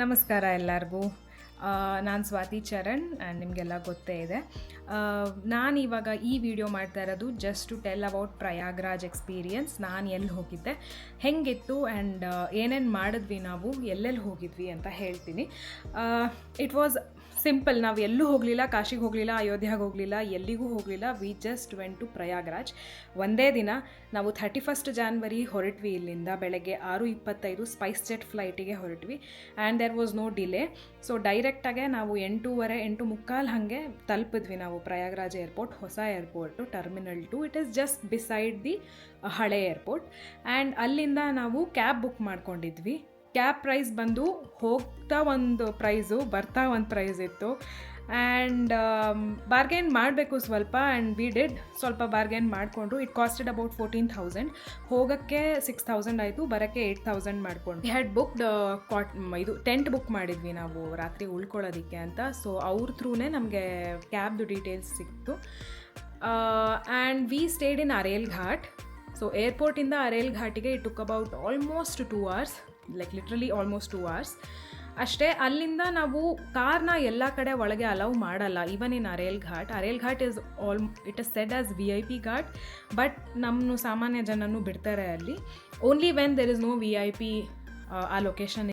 ನಮಸ್ಕಾರ ಎಲ್ಲರಿಗೂ. ನಾನು ಸ್ವಾತಿ ಚರಣ್ ಆ್ಯಂಡ್ ನಿಮಗೆಲ್ಲ ಗೊತ್ತೇ ಇದೆ. ನಾನು ಇವಾಗ ಈ ವಿಡಿಯೋ ಮಾಡ್ತಾ ಇರೋದು just to tell about Prayagraj experience. ನಾನು ಎಲ್ಲಿ ಹೋಗಿದ್ದೆ, ಹೆಂಗಿತ್ತು ಆ್ಯಂಡ್ ಏನೇನು ಮಾಡಿದ್ವಿ, ನಾವು ಎಲ್ಲೆಲ್ಲಿ ಹೋಗಿದ್ವಿ ಅಂತ ಹೇಳ್ತೀನಿ. It was simple. ನಾವು ಎಲ್ಲೂ ಹೋಗಲಿಲ್ಲ, ಕಾಶಿಗೆ ಹೋಗಲಿಲ್ಲ, ಅಯೋಧ್ಯೆಗೆ ಹೋಗಲಿಲ್ಲ, ಎಲ್ಲಿಗೂ ಹೋಗಲಿಲ್ಲ. We just went to Prayagraj. ಒಂದೇ ದಿನ ನಾವು 31st ಜಾನ್ವರಿ ಹೊರಟ್ವಿ. ಇಲ್ಲಿಂದ ಬೆಳಗ್ಗೆ 6:25 ಸ್ಪೈಸ್ ಜೆಟ್ ಫ್ಲೈಟಿಗೆ ಹೊರಟ್ವಿ and there was no delay. So ಡೈರೆಕ್ಟಾಗೆ ನಾವು 8:45 ಹಾಗೆ ತಲುಪಿದ್ವಿ ನಾವು ಪ್ರಯಾಗ್ರಾಜ್ ಏರ್ಪೋರ್ಟ್, ಹೊಸ airport, terminal 2. It is just beside the ಹಳೆ ಏರ್ಪೋರ್ಟ್. ಆ್ಯಂಡ್ ಅಲ್ಲಿಂದ ನಾವು ಕ್ಯಾಬ್ ಬುಕ್ ಮಾಡ್ಕೊಂಡಿದ್ವಿ. ಕ್ಯಾಬ್ ಪ್ರೈಸ್ ಬಂದು ಹೋಗ್ತಾ ಒಂದು ಪ್ರೈಸು, ಬರ್ತಾ ಒಂದು ಪ್ರೈಸ್ ಇತ್ತು. ಆ್ಯಂಡ್ ಬಾರ್ಗೇನ್ ಮಾಡಬೇಕು ಸ್ವಲ್ಪ, ಆ್ಯಂಡ್ ವಿ ಡಿಡ್. ಸ್ವಲ್ಪ ಬಾರ್ಗೇನ್ ಮಾಡಿಕೊಂಡ್ರು. It costed about 14,000. ಹೋಗೋಕ್ಕೆ 6,000 ಆಯಿತು, ಬರೋಕ್ಕೆ 8,000 ಮಾಡಿಕೊಂಡು. We had booked tent book ಮಾಡಿದ್ವಿ ನಾವು ರಾತ್ರಿ ಉಳ್ಕೊಳ್ಳೋದಕ್ಕೆ ಅಂತ. ಸೊ ಅವ್ರ ಥ್ರೂನೇ ನಮಗೆ ಕ್ಯಾಬ್ದು ಡೀಟೇಲ್ಸ್ ಸಿಕ್ತು. And we stayed in Arail Ghat. ಸೊ ಏರ್ಪೋರ್ಟಿಂದ ಅರೇಲ್ ಘಾಟಿಗೆ it took about almost 2 hours, like literally almost 2 hours ಅಷ್ಟೇ. ಅಲ್ಲಿಂದ ನಾವು ಕಾರ್ನ ಎಲ್ಲ ಕಡೆ ಒಳಗೆ ಅಲೌ ಮಾಡಲ್ಲ, even in Arail Ghat. Arail Ghat it is said as VIP Ghat, but ನಮ್ಮ ಸಾಮಾನ್ಯ ಜನನೂ ಬಿಡ್ತಾರೆ ಅಲ್ಲಿ. Only when there is no VIP ಆ ಲೊಕೇಶನ್